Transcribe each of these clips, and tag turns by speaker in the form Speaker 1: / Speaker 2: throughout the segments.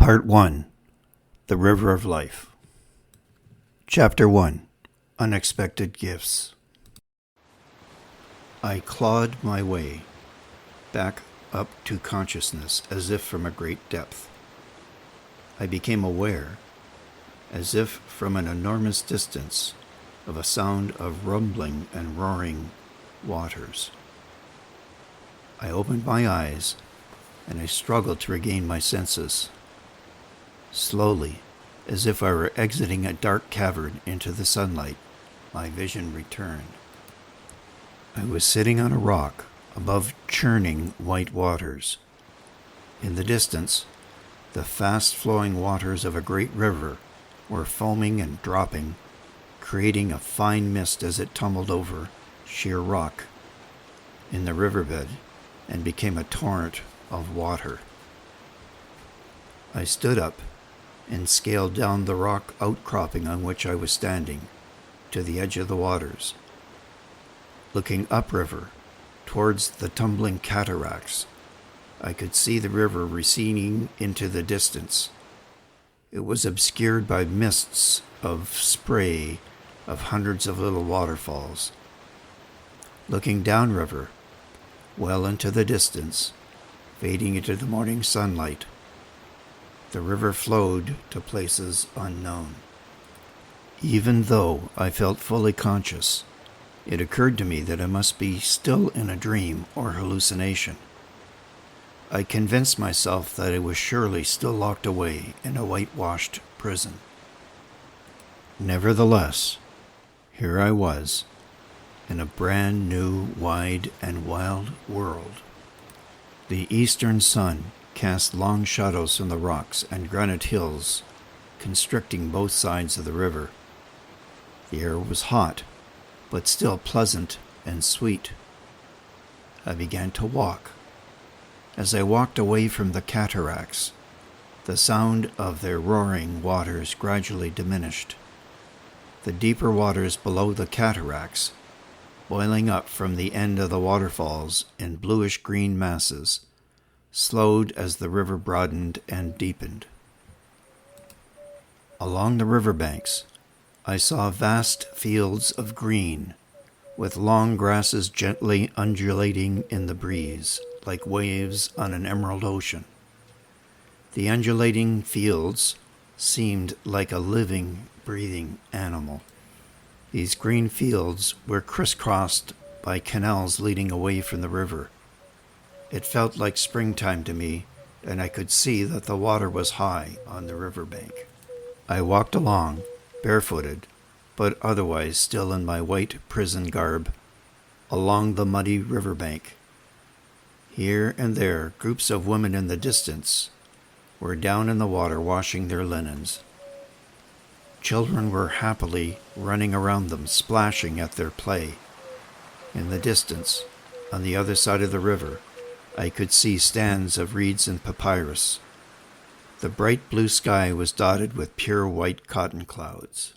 Speaker 1: Part 1. The River of Life. Chapter 1. Unexpected Gifts. I clawed my way back up to consciousness as if from a great depth. I became aware, as if from an enormous distance, of a sound of rumbling and roaring waters. I opened my eyes, and I struggled to regain my senses. Slowly, as if I were exiting a dark cavern into the sunlight, my vision returned. I was sitting on a rock above churning white waters. In the distance, the fast-flowing waters of a great river were foaming and dropping, creating a fine mist as it tumbled over sheer rock in the riverbed and became a torrent of water. I stood up and scaled down the rock outcropping on which I was standing to the edge of the waters. Looking upriver towards the tumbling cataracts, I could see the river receding into the distance. It was obscured by mists of spray of hundreds of little waterfalls. Looking downriver, well into the distance, fading into the morning sunlight, the river flowed to places unknown. Even though I felt fully conscious, it occurred to me that I must be still in a dream or hallucination. I convinced myself that I was surely still locked away in a whitewashed prison. Nevertheless, here I was, in a brand new, wide, and wild world. The eastern sun cast long shadows from the rocks and granite hills, constricting both sides of the river. The air was hot, but still pleasant and sweet. I began to walk. As I walked away from the cataracts, the sound of their roaring waters gradually diminished. The deeper waters below the cataracts, boiling up from the end of the waterfalls in bluish-green masses, slowed as the river broadened and deepened. Along the riverbanks, I saw vast fields of green, with long grasses gently undulating in the breeze, like waves on an emerald ocean. The undulating fields seemed like a living, breathing animal. These green fields were crisscrossed by canals leading away from the river. It felt like springtime to me, and I could see that the water was high on the riverbank. I walked along, barefooted, but otherwise still in my white prison garb, along the muddy riverbank. Here and there, groups of women in the distance were down in the water washing their linens. Children were happily running around them, splashing at their play. In the distance, on the other side of the river, I could see stands of reeds and papyrus. The bright blue sky was dotted with pure white cotton clouds.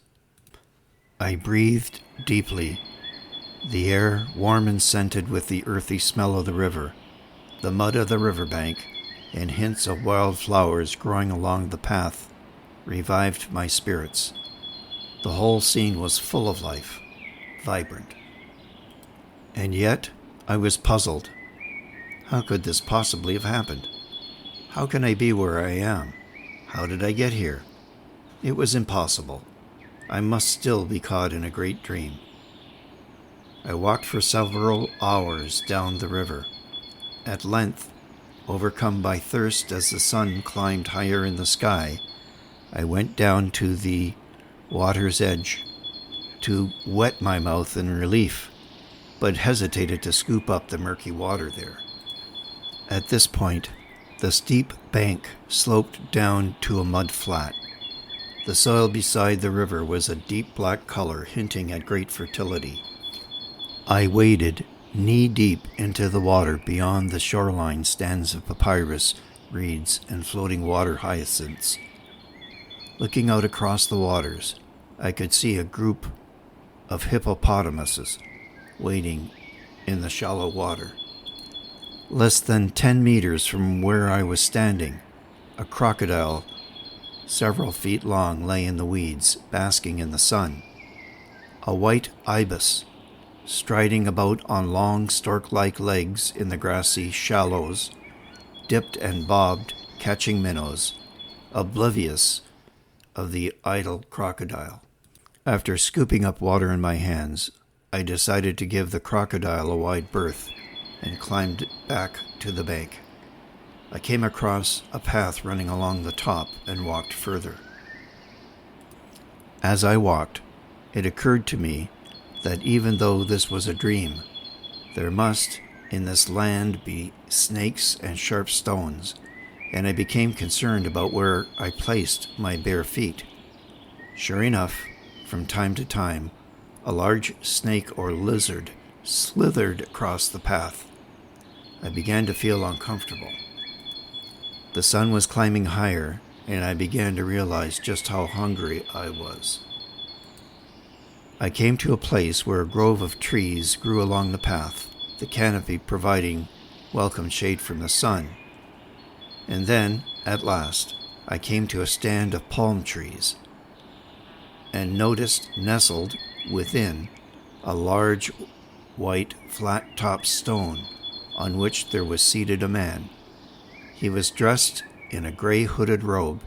Speaker 1: I breathed deeply, the air warm and scented with the earthy smell of the river, the mud of the riverbank, and hints of wild flowers growing along the path revived my spirits. The whole scene was full of life, vibrant. And yet, I was puzzled. How could this possibly have happened? How can I be where I am? How did I get here? It was impossible. I must still be caught in a great dream. I walked for several hours down the river. At length, overcome by thirst as the sun climbed higher in the sky, I went down to the water's edge to wet my mouth in relief, but hesitated to scoop up the murky water there. At this point, the steep bank sloped down to a mud flat. The soil beside the river was a deep black color, hinting at great fertility. I waded knee-deep into the water. Beyond the shoreline stands of papyrus, reeds, and floating water hyacinths. Looking out across the waters, I could see a group of hippopotamuses wading in the shallow water. Less than 10 meters from where I was standing, a crocodile several feet long lay in the weeds, basking in the sun. A white ibis, striding about on long stork-like legs in the grassy shallows, dipped and bobbed, catching minnows, oblivious of the idle crocodile. After scooping up water in my hands, I decided to give the crocodile a wide berth and climbed back to the bank. I came across a path running along the top and walked further. As I walked, it occurred to me that even though this was a dream, there must in this land be snakes and sharp stones, and I became concerned about where I placed my bare feet. Sure enough, from time to time, a large snake or lizard slithered across the path. I began to feel uncomfortable. The sun was climbing higher, and I began to realize just how hungry I was. I came to a place where a grove of trees grew along the path, the canopy providing welcome shade from the sun. And then, at last, I came to a stand of palm trees and noticed nestled within a large white flat-topped stone on which there was seated a man. He was dressed in a gray hooded robe.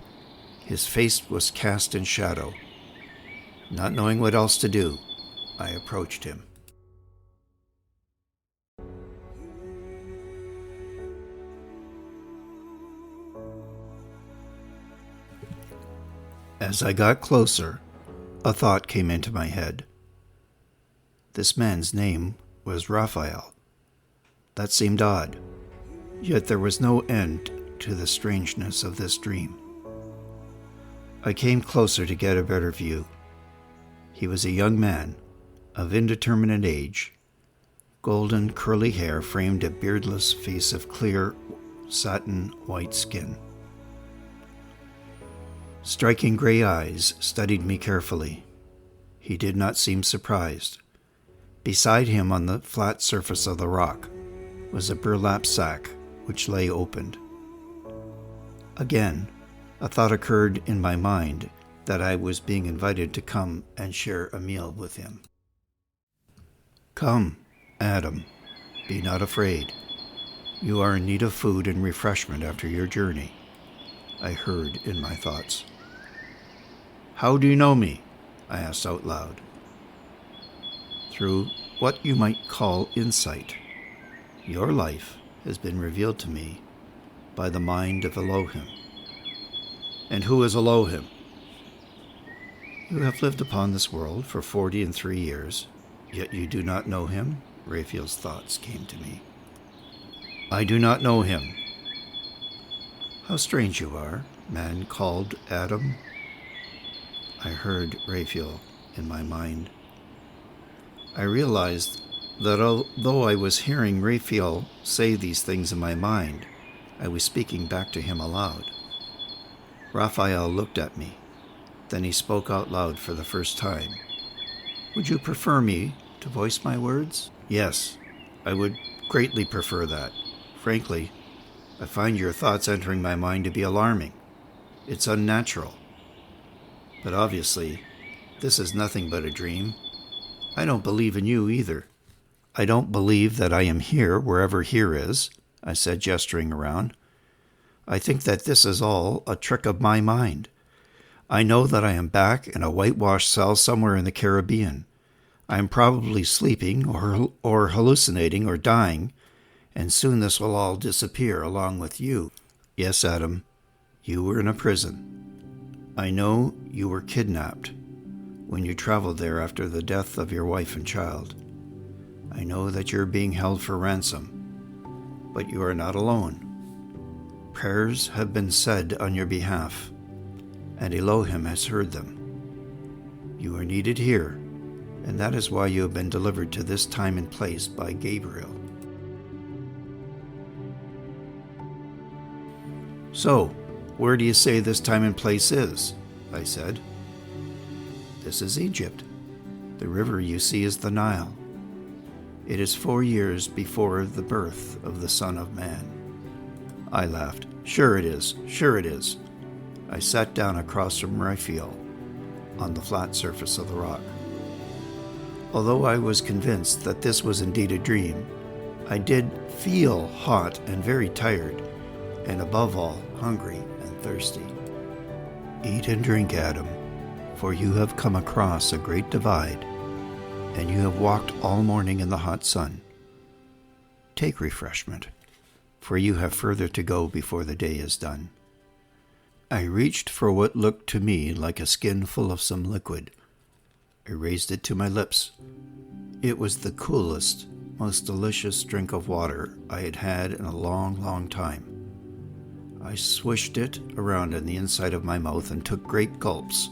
Speaker 1: His face was cast in shadow. Not knowing what else to do, I approached him. As I got closer, a thought came into my head. This man's name was Raphael. That seemed odd. Yet there was no end to the strangeness of this dream. I came closer to get a better view. He was a young man, of indeterminate age. Golden curly hair framed a beardless face of clear satin white skin. Striking gray eyes studied me carefully. He did not seem surprised. Beside him on the flat surface of the rock was a burlap sack which lay opened. Again, a thought occurred in my mind that I was being invited to come and share a meal with him. "Come, Adam, be not afraid. You are in need of food and refreshment after your journey," I heard in my thoughts. "How do you know me?" I asked out loud. "Through what you might call insight. Your life has been revealed to me by the mind of Elohim." "And who is Elohim?" "You have lived upon this world for 43 years, yet you do not know him?" Raphael's thoughts came to me. "I do not know him." "How strange you are, man called Adam," I heard Raphael in my mind. I realized that although I was hearing Raphael say these things in my mind, I was speaking back to him aloud. Raphael looked at me. Then he spoke out loud for the first time. "Would you prefer me to voice my words?" "Yes, I would greatly prefer that. Frankly, I find your thoughts entering my mind to be alarming. It's unnatural. But obviously, This is nothing but a dream. I don't believe in you either. I don't believe that I am here wherever here is, I said, gesturing around. I think that this is all a trick of my mind. I know that I am back in a whitewashed cell somewhere in the Caribbean. I am probably sleeping or hallucinating or dying, and soon this will all disappear along with you. Yes, Adam, you were in a prison. I know you were kidnapped when you traveled there after the death of your wife and child. I know that you're being held for ransom, but you are not alone. Prayers have been said on your behalf, and Elohim has heard them. You are needed here, and that is why you have been delivered to this time and place by Gabriel. So, where do you say this time and place is? I said. This is Egypt. The river you see is the Nile. It is 4 years before the birth of the Son of Man. I laughed. Sure it is, sure it is. I sat down across from Raphael on the flat surface of the rock. Although I was convinced that this was indeed a dream, I did feel hot and very tired, and above all, hungry and thirsty. Eat and drink, Adam, for you have come across a great divide, and you have walked all morning in the hot sun. Take refreshment, for you have further to go before the day is done. I reached for what looked to me like a skin full of some liquid. I raised it to my lips. It was the coolest, most delicious drink of water I had had in a long, long time. I swished it around on the inside of my mouth and took great gulps,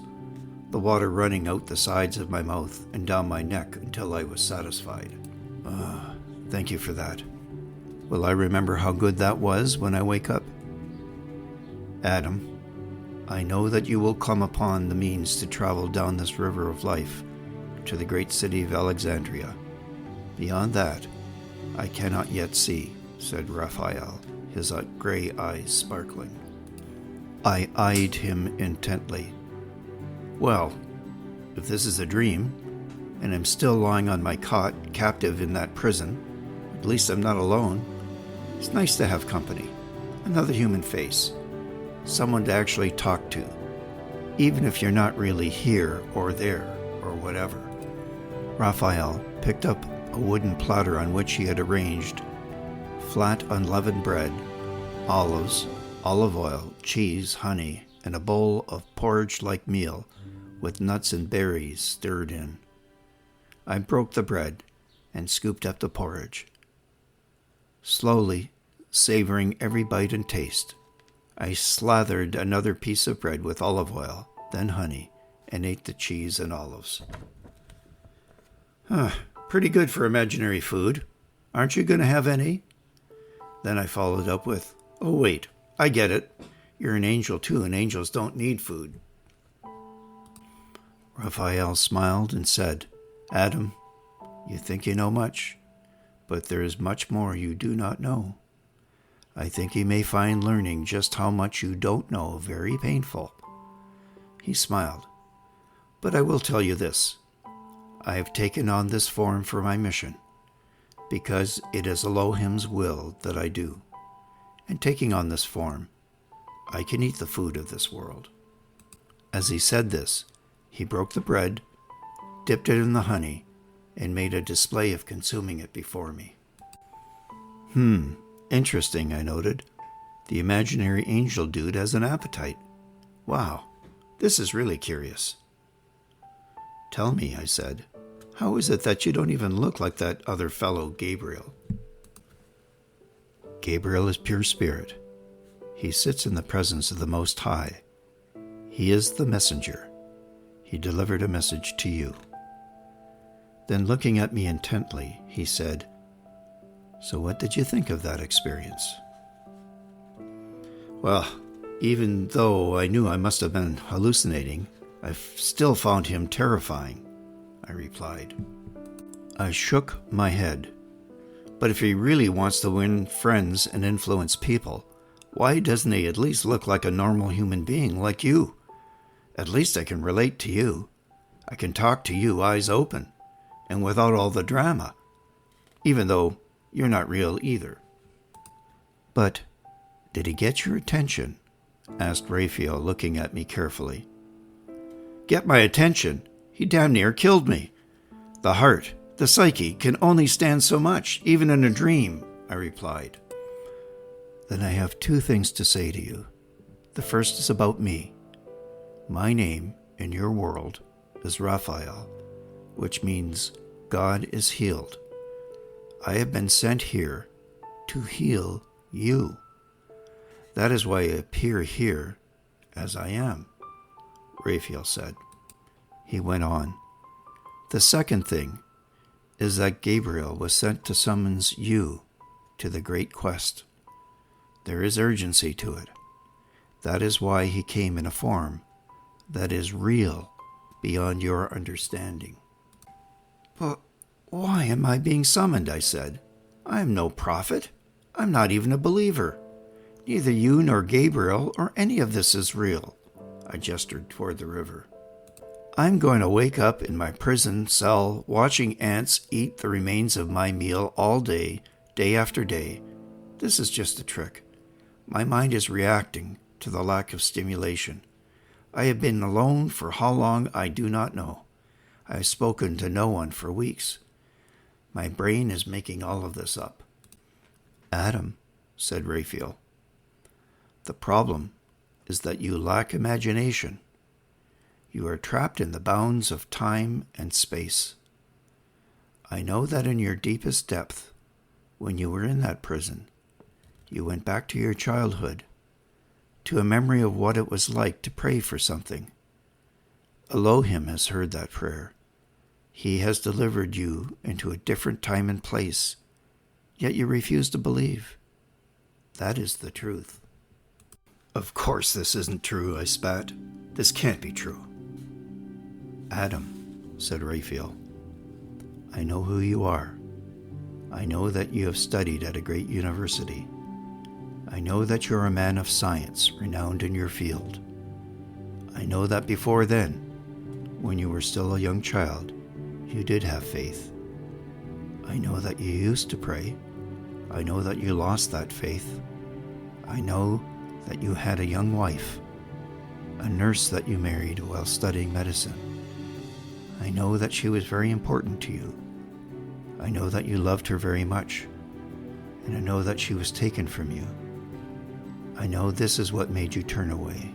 Speaker 1: the water running out the sides of my mouth and down my neck until I was satisfied. Thank you for that. Will I remember how good that was when I wake up? Adam, I know that you will come upon the means to travel down this river of life to the great city of Alexandria. Beyond that, I cannot yet see, said Raphael, his gray eyes sparkling. I eyed him intently. Well, if this is a dream, and I'm still lying on my cot, captive in that prison, at least I'm not alone. It's nice to have company, another human face, someone to actually talk to, even if you're not really here or there or whatever. Raphael picked up a wooden platter on which he had arranged flat unleavened bread, olives, olive oil, cheese, honey, and a bowl of porridge-like meal with nuts and berries stirred in. I broke the bread and scooped up the porridge. Slowly, savoring every bite and taste, I slathered another piece of bread with olive oil, then honey, and ate the cheese and olives. Pretty good for imaginary food. Aren't you going to have any? Then I followed up with, oh wait, I get it. You're an angel too, and angels don't need food. Raphael smiled and said, Adam, you think you know much, but there is much more you do not know. I think you may find learning just how much you don't know very painful. He smiled. But I will tell you this. I have taken on this form for my mission, because it is Elohim's will that I do. And taking on this form, I can eat the food of this world. As he said this, he broke the bread, dipped it in the honey, and made a display of consuming it before me. Interesting, I noted. The imaginary angel dude has an appetite. Wow, this is really curious. Tell me, I said, how is it that you don't even look like that other fellow, Gabriel? Gabriel is pure spirit. He sits in the presence of the Most High. He is the messenger. He delivered a message to you. Then looking at me intently, he said, so what did you think of that experience? Well, even though I knew I must have been hallucinating, I still found him terrifying, I replied. I shook my head. But if he really wants to win friends and influence people, why doesn't he at least look like a normal human being like you? At least I can relate to you. I can talk to you eyes open and without all the drama, even though you're not real either." "But did he get your attention?" asked Raphael, looking at me carefully. "Get my attention? He damn near killed me. The heart, the psyche, can only stand so much, even in a dream," I replied. "Then I have two things to say to you. The first is about me. My name in your world is Raphael, which means God is healed. I have been sent here to heal you. That is why I appear here as I am," Raphael said. He went on, "The second thing is that Gabriel was sent to summons you to the great quest. There is urgency to it. That is why he came in a form that is real beyond your understanding." "But why am I being summoned?" I said. "I am no prophet. I'm not even a believer. Neither you nor Gabriel or any of this is real." I gestured toward the river. "I'm going to wake up in my prison cell watching ants eat the remains of my meal all day, day after day. This is just a trick. My mind is reacting to the lack of stimulation. I have been alone for how long I do not know. I have spoken to no one for weeks. My brain is making all of this up." "Adam," said Raphael, "the problem is that you lack imagination. You are trapped in the bounds of time and space. I know that in your deepest depth, when you were in that prison, you went back to your childhood, to a memory of what it was like to pray for something. Elohim has heard that prayer. He has delivered you into a different time and place, yet you refuse to believe. That is the truth." "Of course this isn't true," I spat. "This can't be true." "Adam," said Raphael, "I know who you are. I know that you have studied at a great university. I know that you're a man of science, renowned in your field. I know that before then, when you were still a young child, you did have faith. I know that you used to pray. I know that you lost that faith. I know that you had a young wife, a nurse that you married while studying medicine. I know that she was very important to you. I know that you loved her very much, and I know that she was taken from you. I know this is what made you turn away.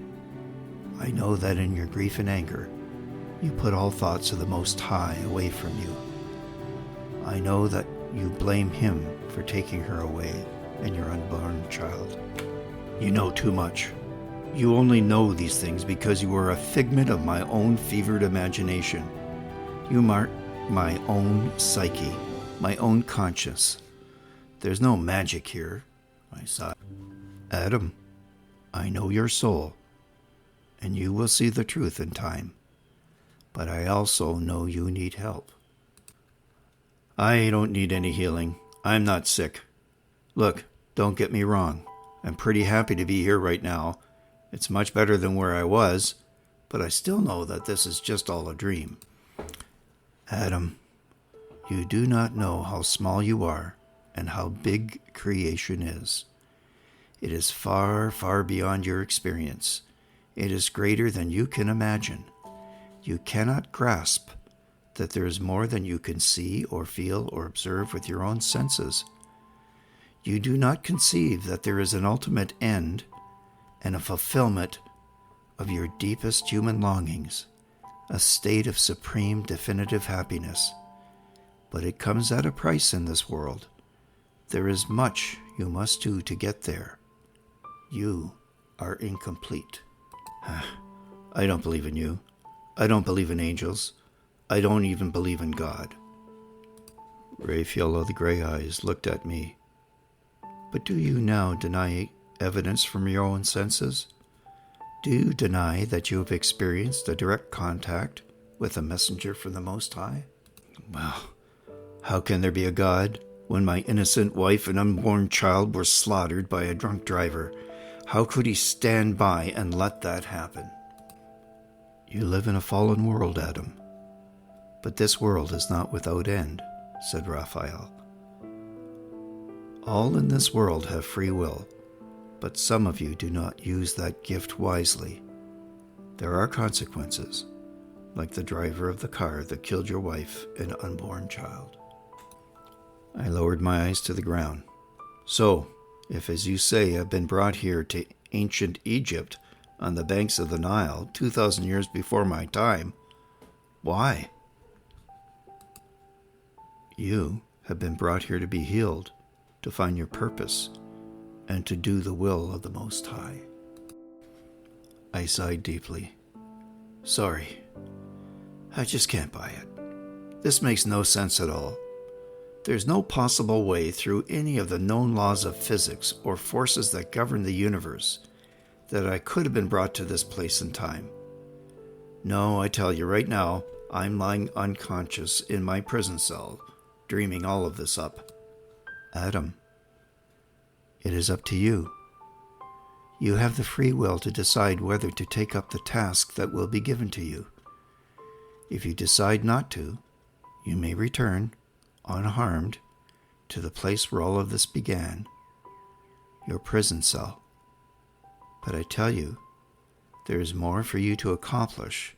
Speaker 1: I know that in your grief and anger, you put all thoughts of the Most High away from you. I know that you blame Him for taking her away and your unborn child. You know too much. You only know these things because you are a figment of my own fevered imagination. You mark my own psyche, my own conscience. There's no magic here," I sighed. "Adam, I know your soul, and you will see the truth in time. But I also know you need help." "I don't need any healing. I'm not sick. Look, don't get me wrong. I'm pretty happy to be here right now. It's much better than where I was, but I still know that this is just all a dream." "Adam, you do not know how small you are and how big creation is. It is far, far beyond your experience. It is greater than you can imagine. You cannot grasp that there is more than you can see or feel or observe with your own senses. You do not conceive that there is an ultimate end and a fulfillment of your deepest human longings, a state of supreme definitive happiness. But it comes at a price in this world. There is much you must do to get there. You are incomplete." "I don't believe in you. I don't believe in angels. I don't even believe in God." Raphael of the gray eyes looked at me. "But do you now deny evidence from your own senses? Do you deny that you have experienced a direct contact with a messenger from the Most High?" "Well, how can there be a God when my innocent wife and unborn child were slaughtered by a drunk driver? How could He stand by and let that happen?" "You live in a fallen world, Adam. But this world is not without end, said Raphael. All in this world have free will, but some of you do not use that gift wisely. There are consequences, like the driver of the car that killed your wife and unborn child. I lowered my eyes to the ground. So, if, as you say, I've been brought here to ancient Egypt on the banks of the Nile 2,000 years before my time, why? You have been brought here to be healed, to find your purpose, and to do the will of the Most High. I sighed deeply. Sorry, I just can't buy it. This makes no sense at all. There's no possible way through any of the known laws of physics or forces that govern the universe that I could have been brought to this place in time. No, I tell you right now, I'm lying unconscious in my prison cell, dreaming all of this up. Adam, it is up to you. You have the free will to decide whether to take up the task that will be given to you. If you decide not to, you may return, unharmed, to the place where all of this began, your prison cell. But I tell you, there is more for you to accomplish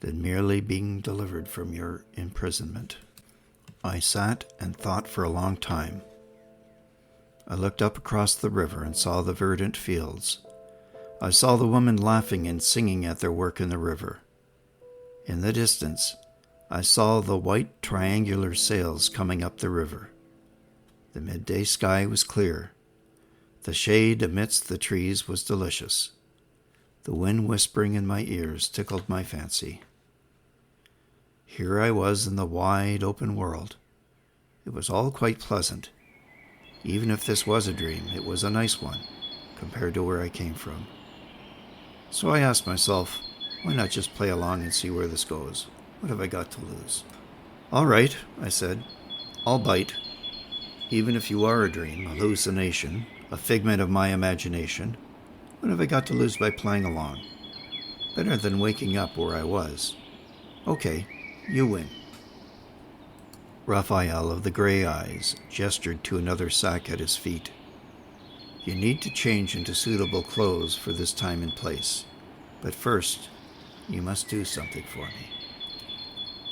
Speaker 1: than merely being delivered from your imprisonment. I sat and thought for a long time. I looked up across the river and saw the verdant fields. I saw the women laughing and singing at their work in the river. In the distance, I saw the white triangular sails coming up the river. The midday sky was clear. The shade amidst the trees was delicious. The wind whispering in my ears tickled my fancy. Here I was in the wide open world. It was all quite pleasant. Even if this was a dream, it was a nice one, compared to where I came from. So I asked myself, why not just play along and see where this goes? What have I got to lose? All right, I said, I'll bite. Even if you are a dream, a hallucination, a figment of my imagination, what have I got to lose by playing along? Better than waking up where I was. Okay, you win. Raphael of the gray eyes gestured to another sack at his feet. You need to change into suitable clothes for this time and place. But first, you must do something for me.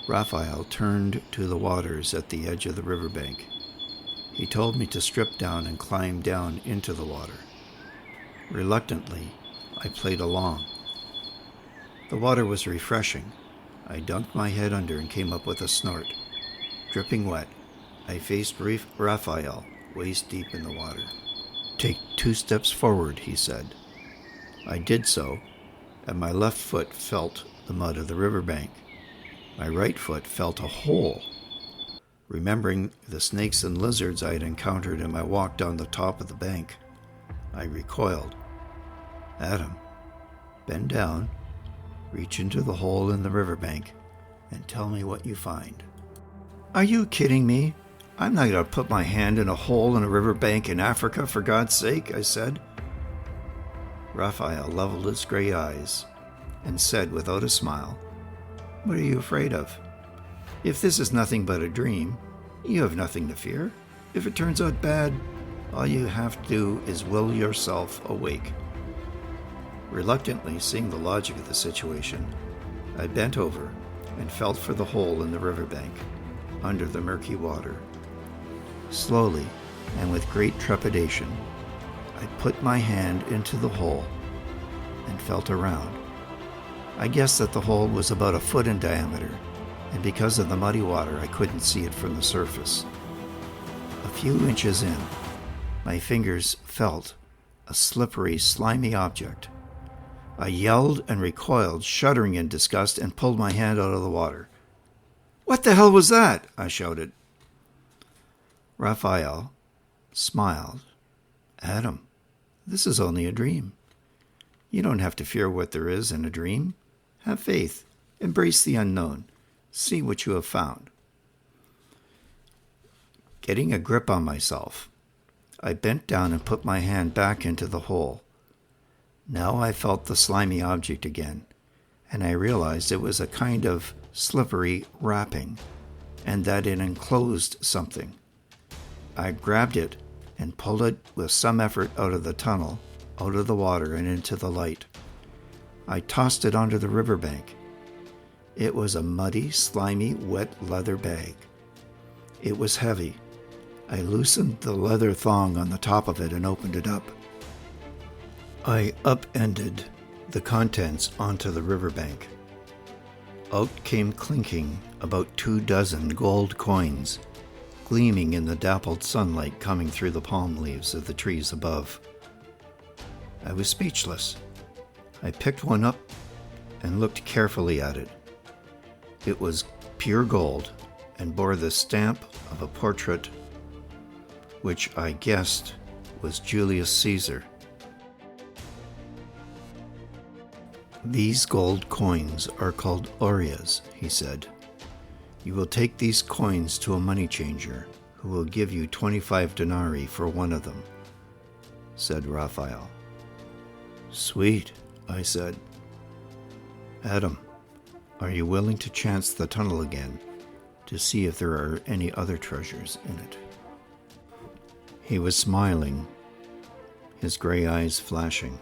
Speaker 1: Raphael turned to the waters at the edge of the riverbank. He told me to strip down and climb down into the water. Reluctantly, I played along. The water was refreshing. I dunked my head under and came up with a snort. Dripping wet, I faced Raphael, waist deep in the water. Take 2 steps forward, he said. I did so, and my left foot felt the mud of the riverbank. My right foot felt a hole. Remembering the snakes and lizards I had encountered in my walk down the top of the bank, I recoiled. Adam, bend down, reach into the hole in the riverbank, and tell me what you find. Are you kidding me? I'm not going to put my hand in a hole in a riverbank in Africa, for God's sake, I said. Raphael leveled his gray eyes and said without a smile, What are you afraid of? If this is nothing but a dream, you have nothing to fear. If it turns out bad, all you have to do is will yourself awake. Reluctantly, seeing the logic of the situation, I bent over and felt for the hole in the riverbank, under the murky water. Slowly, and with great trepidation, I put my hand into the hole and felt around. I guessed that the hole was about 1 foot in diameter, and because of the muddy water, I couldn't see it from the surface. A few inches in, my fingers felt a slippery, slimy object. I yelled and recoiled, shuddering in disgust, and pulled my hand out of the water. What the hell was that? I shouted. Raphael smiled. Adam, this is only a dream. You don't have to fear what there is in a dream. Have faith. Embrace the unknown. See what you have found. Getting a grip on myself, I bent down and put my hand back into the hole. Now I felt the slimy object again, and I realized it was a kind of slippery wrapping, and that it enclosed something. I grabbed it and pulled it with some effort out of the tunnel, out of the water, and into the light. I tossed it onto the riverbank. It was a muddy, slimy, wet leather bag. It was heavy. I loosened the leather thong on the top of it and opened it up. I upended the contents onto the riverbank. Out came clinking about 24 gold coins, gleaming in the dappled sunlight coming through the palm leaves of the trees above. I was speechless. I picked one up and looked carefully at it. It was pure gold and bore the stamp of a portrait which I guessed was Julius Caesar. "These gold coins are called aureas," he said. "You will take these coins to a money changer, who will give you 25 denarii for one of them," said Raphael. "Sweet," I said. "Adam, are you willing to chance the tunnel again to see if there are any other treasures in it?" He was smiling, his gray eyes flashing.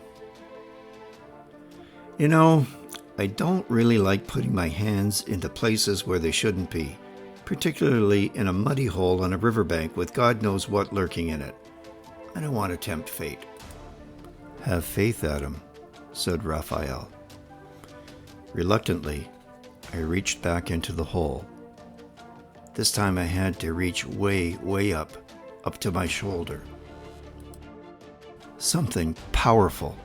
Speaker 1: "You know, I don't really like putting my hands into places where they shouldn't be, particularly in a muddy hole on a riverbank with God knows what lurking in it. I don't want to tempt fate." "Have faith, Adam," said Raphael. Reluctantly, I reached back into the hole. This time I had to reach way, way up to my shoulder. Something powerful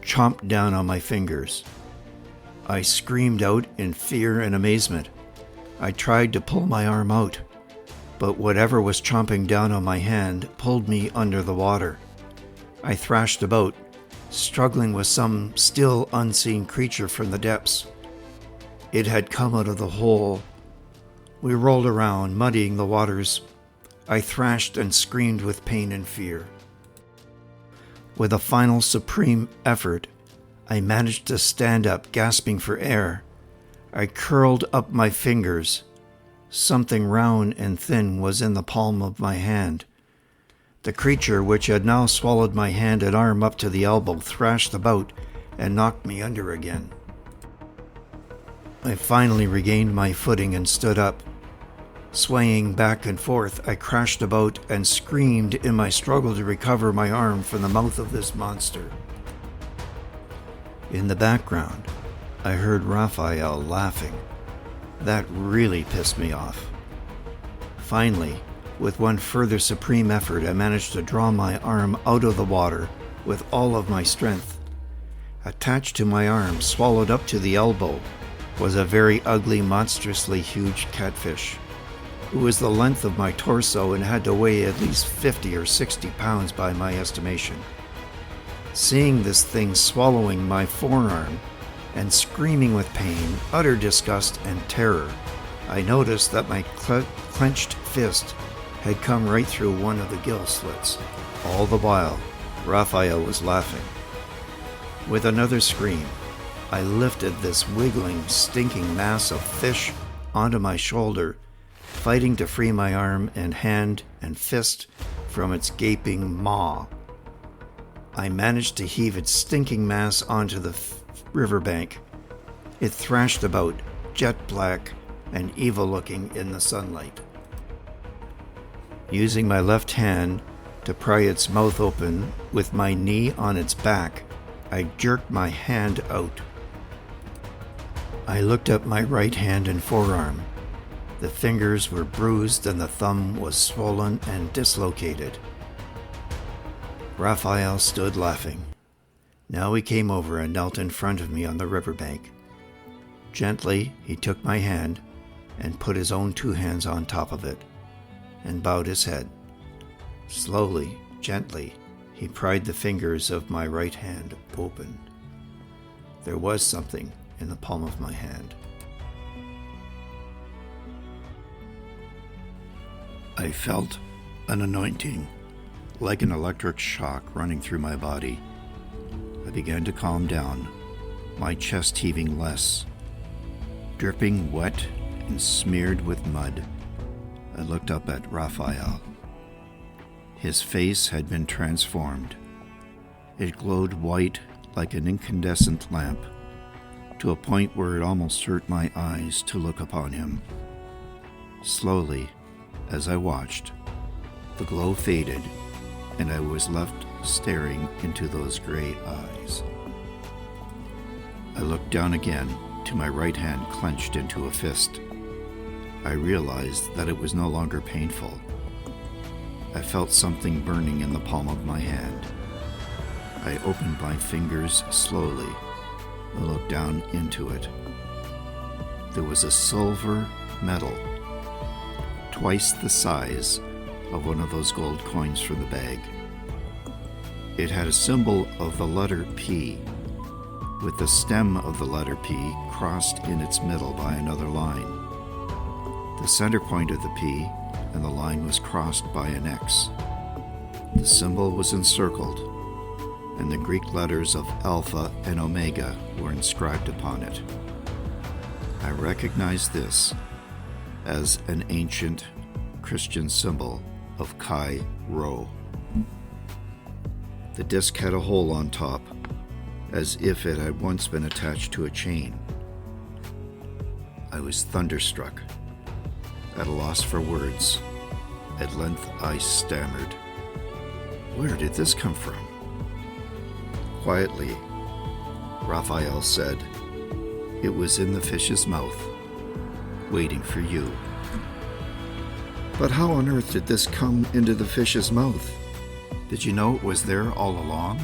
Speaker 1: chomped down on my fingers. I screamed out in fear and amazement. I tried to pull my arm out, but whatever was chomping down on my hand pulled me under the water. I thrashed about, struggling with some still unseen creature from the depths. It had come out of the hole. We rolled around, muddying the waters. I thrashed and screamed with pain and fear. With a final supreme effort, I managed to stand up, gasping for air. I curled up my fingers. Something round and thin was in the palm of my hand. The creature, which had now swallowed my hand and arm up to the elbow, thrashed about and knocked me under again. I finally regained my footing and stood up. Swaying back and forth, I crashed about and screamed in my struggle to recover my arm from the mouth of this monster. In the background, I heard Raphael laughing. That really pissed me off. Finally, with one further supreme effort, I managed to draw my arm out of the water with all of my strength. Attached to my arm, swallowed up to the elbow, was a very ugly, monstrously huge catfish. It was the length of my torso and had to weigh at least 50 or 60 pounds by my estimation. Seeing this thing swallowing my forearm and screaming with pain, utter disgust, and terror, I noticed that my clenched fist had come right through one of the gill slits. All the while, Raphael was laughing. With another scream, I lifted this wiggling, stinking mass of fish onto my shoulder, fighting to free my arm and hand and fist from its gaping maw. I managed to heave its stinking mass onto the riverbank. It thrashed about, jet black and evil-looking in the sunlight. Using my left hand to pry its mouth open with my knee on its back, I jerked my hand out. I looked at my right hand and forearm. The fingers were bruised and the thumb was swollen and dislocated. Raphael stood laughing. Now he came over and knelt in front of me on the riverbank. Gently, he took my hand and put his own 2 hands on top of it and bowed his head. Slowly, gently, he pried the fingers of my right hand open. There was something in the palm of my hand. I felt an anointing, like an electric shock running through my body. I began to calm down. my chest heaving less. Dripping wet and smeared with mud, I looked up at Raphael. His face had been transformed. It glowed white like an incandescent lamp, to a point where it almost hurt my eyes to look upon him. Slowly, as I watched, the glow faded, and I was left staring into those gray eyes. I looked down again to my right hand clenched into a fist. I realized that it was no longer painful. I felt something burning in the palm of my hand. I opened my fingers slowly and looked down into it. There was a silver medal, twice the size of one of those gold coins from the bag. It had a symbol of the letter P, with the stem of the letter P crossed in its middle by another line. The center point of the P and the line was crossed by an X. The symbol was encircled, and the Greek letters of Alpha and Omega were inscribed upon it. I recognized this as an ancient Christian symbol of Chi Rho. The disc had a hole on top, as if it had once been attached to a chain. I was thunderstruck, at a loss for words. At length I stammered, "Where did this come from?" Quietly, Raphael said, "It was in the fish's mouth, waiting for you." "But how on earth did this come into the fish's mouth? Did you know it was there all along?"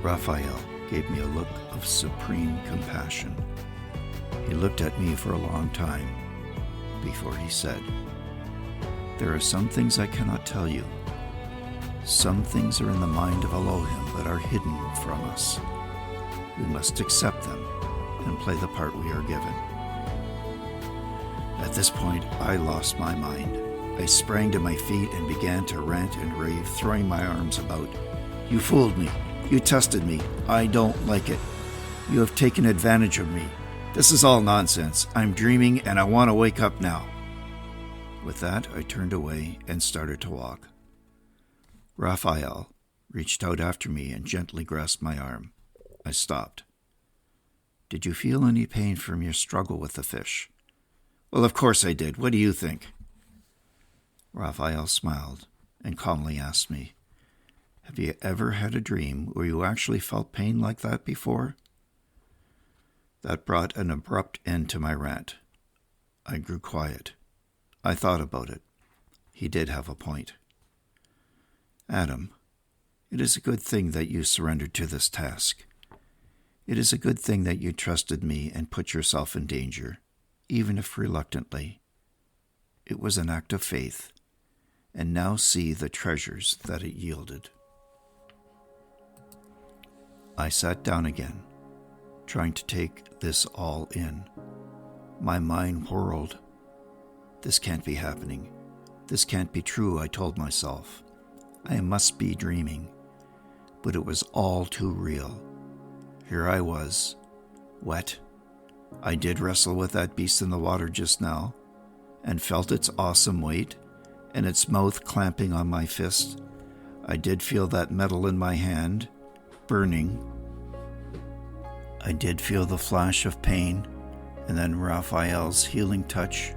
Speaker 1: Raphael gave me a look of supreme compassion. He looked at me for a long time before he said, "There are some things I cannot tell you. Some things are in the mind of Elohim that are hidden from us. We must accept them and play the part we are given." At this point, I lost my mind. I sprang to my feet and began to rant and rave, throwing my arms about. "You fooled me. You tested me. I don't like it. You have taken advantage of me. This is all nonsense. I'm dreaming and I want to wake up now." With that, I turned away and started to walk. Raphael reached out after me and gently grasped my arm. I stopped. "Did you feel any pain from your struggle with the fish?" "Well, of course I did. What do you think?" Raphael smiled and calmly asked me, "Have you ever had a dream where you actually felt pain like that before?" That brought an abrupt end to my rant. I grew quiet. I thought about it. He did have a point. "Adam, it is a good thing that you surrendered to this task. It is a good thing that you trusted me and put yourself in danger, even if reluctantly. It was an act of faith, and now see the treasures that it yielded." I sat down again, trying to take this all in. My mind whirled. This can't be happening. This can't be true, I told myself. I must be dreaming. But it was all too real. Here I was, wet. I did wrestle with that beast in the water just now, and felt its awesome weight, and its mouth clamping on my fist. I did feel that metal in my hand, burning. I did feel the flash of pain, and then Raphael's healing touch,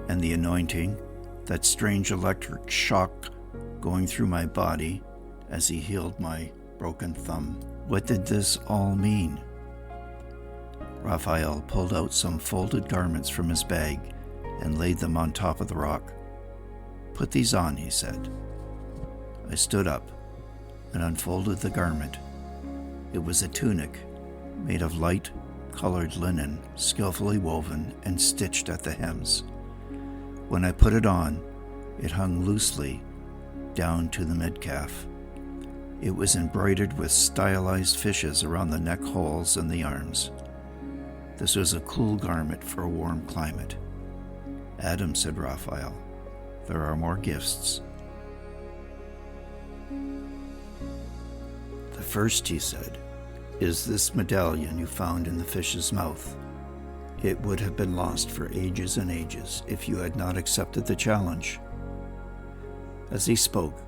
Speaker 1: and the anointing, that strange electric shock going through my body as he healed my broken thumb. What did this all mean? Raphael pulled out some folded garments from his bag and laid them on top of the rock. "Put these on," he said. I stood up and unfolded the garment. It was a tunic made of light colored linen, skillfully woven and stitched at the hems. When I put it on, it hung loosely down to the mid-calf. It was embroidered with stylized fishes around the neck holes and the arms. This was a cool garment for a warm climate. "Adam," said Raphael, "there are more gifts." "The first," he said, is this medallion you found in the fish's mouth. It would have been lost for ages and ages if you had not accepted the challenge." As he spoke,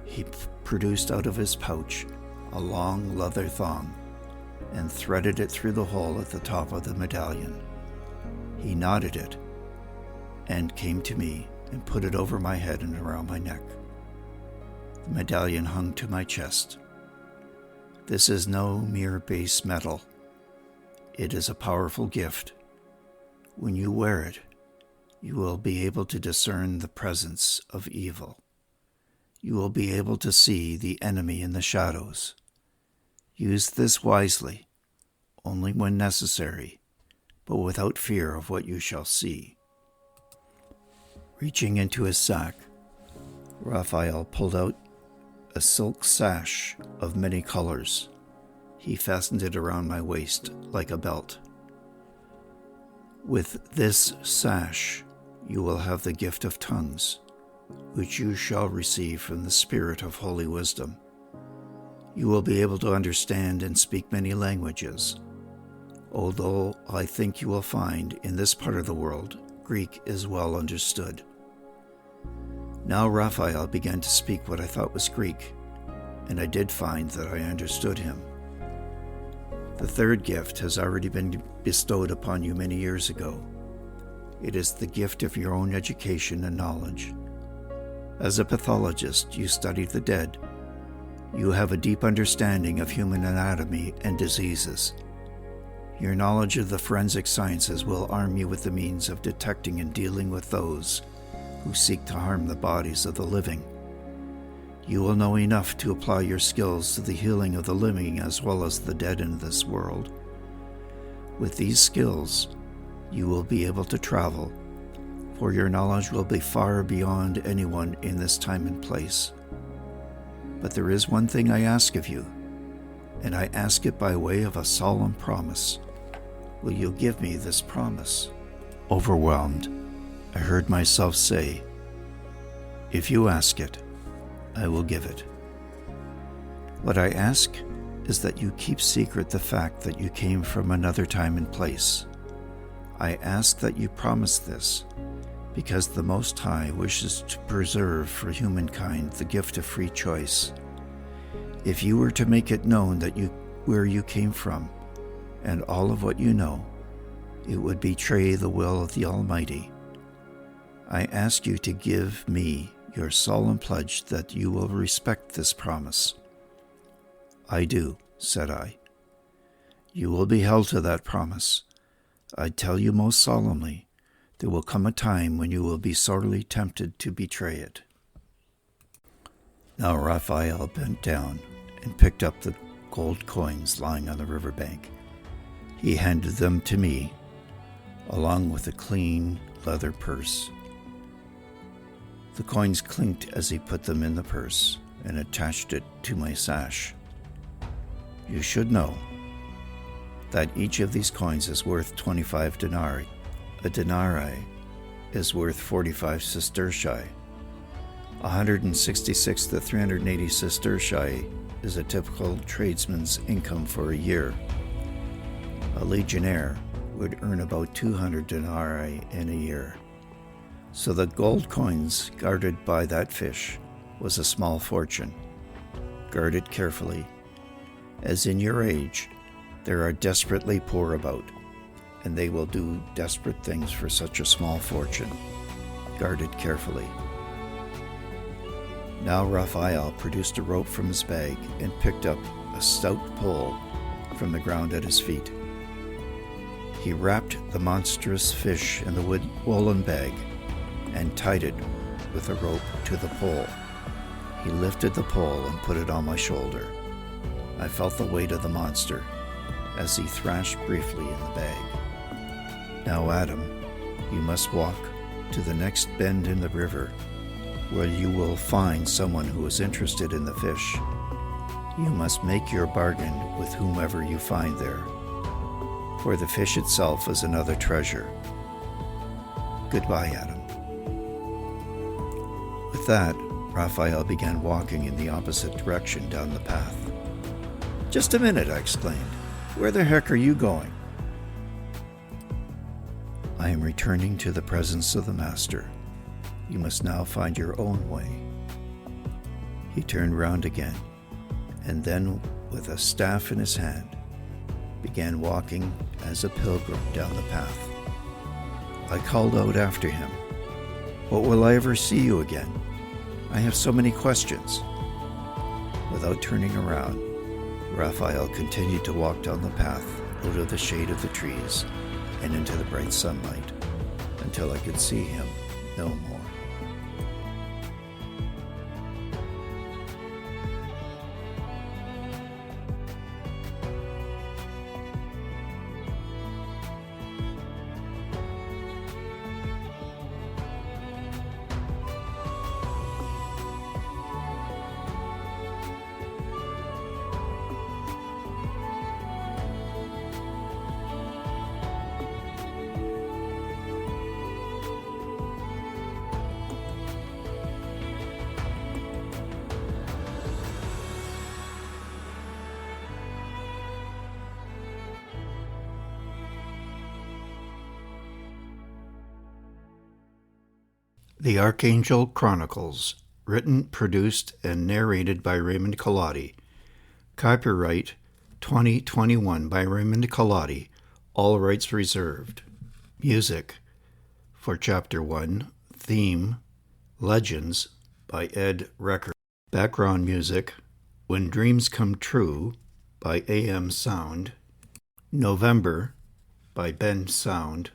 Speaker 1: he produced out of his pouch a long leather thong and threaded it through the hole at the top of the medallion. He knotted it and came to me and put it over my head and around my neck. The medallion hung to my chest. This is no mere base metal. It is a powerful gift. When you wear it, you will be able to discern the presence of evil. You will be able to see the enemy in the shadows. Use this wisely, only when necessary, but without fear of what you shall see." Reaching into his sack, Raphael pulled out a silk sash of many colors. He fastened it around my waist like a belt. "With this sash, you will have the gift of tongues, which you shall receive from the Spirit of holy wisdom. You will be able to understand and speak many languages, although I think you will find in this part of the world Greek is well understood." Now Raphael began to speak what I thought was Greek, and I did find that I understood him. "The third gift has already been bestowed upon you many years ago. It is the gift of your own education and knowledge. As a pathologist, you study the dead. You have a deep understanding of human anatomy and diseases. Your knowledge of the forensic sciences will arm you with the means of detecting and dealing with those who seek to harm the bodies of the living. You will know enough to apply your skills to the healing of the living as well as the dead in this world. With these skills, you will be able to travel, for your knowledge will be far beyond anyone in this time and place. But there is one thing I ask of you, and I ask it by way of a solemn promise. Will you give me this promise?" Overwhelmed, I heard myself say, "If you ask it, I will give it." "What I ask is that you keep secret the fact that you came from another time and place. I ask that you promise this, because the Most High wishes to preserve for humankind the gift of free choice. If you were to make it known that where you came from, and all of what you know, it would betray the will of the Almighty. I ask you to give me your solemn pledge that you will respect this promise." "I do," said I. "You will be held to that promise. I tell you most solemnly, there will come a time when you will be sorely tempted to betray it." Now Raphael bent down and picked up the gold coins lying on the riverbank. He handed them to me, along with a clean leather purse. The coins clinked as he put them in the purse and attached it to my sash. "You should know that each of these coins is worth 25 denarii. A denarii is worth 45 sestertii. 166 to 380 sestertii is a typical tradesman's income for a year. A legionnaire would earn about 200 denarii in a year. So the gold coins guarded by that fish was a small fortune. Guard it carefully, as in your age there are desperately poor about, and they will do desperate things for such a small fortune. Guard it carefully." Now Raphael produced a rope from his bag and picked up a stout pole from the ground at his feet. He wrapped the monstrous fish in the woolen bag and tied it with a rope to the pole. He lifted the pole and put it on my shoulder. I felt the weight of the monster as he thrashed briefly in the bag. "Now, Adam, you must walk to the next bend in the river, where you will find someone who is interested in the fish. You must make your bargain with whomever you find there, for the fish itself is another treasure. Goodbye, Adam." With that, Raphael began walking in the opposite direction down the path. Just a minute, I exclaimed. Where the heck are you going? I am returning to the presence of the Master. You must now find your own way. He turned round again, and then, with a staff in his hand, began walking as a pilgrim down the path. I called out after him, "What will I ever see you again? I have so many questions." Without turning around, Raphael continued to walk down the path out of the shade of the trees and into the bright sunlight until I could see him no more. The Archangel Chronicles, written, produced, and narrated by Raymond Collotti. Copyright 2021 by Raymond Collotti, all rights reserved. Music for Chapter 1, Theme, Legends by Ed Record. Background music, When Dreams Come True by AM Sound. November by Ben Sound.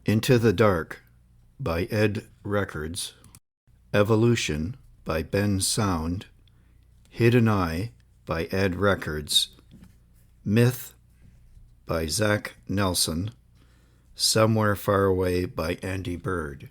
Speaker 1: Into the Dark by Ed Records. Evolution by Ben Sound. Hidden Eye by Ed Records. Myth by Zach Nelson. Somewhere Far Away by Andy Bird.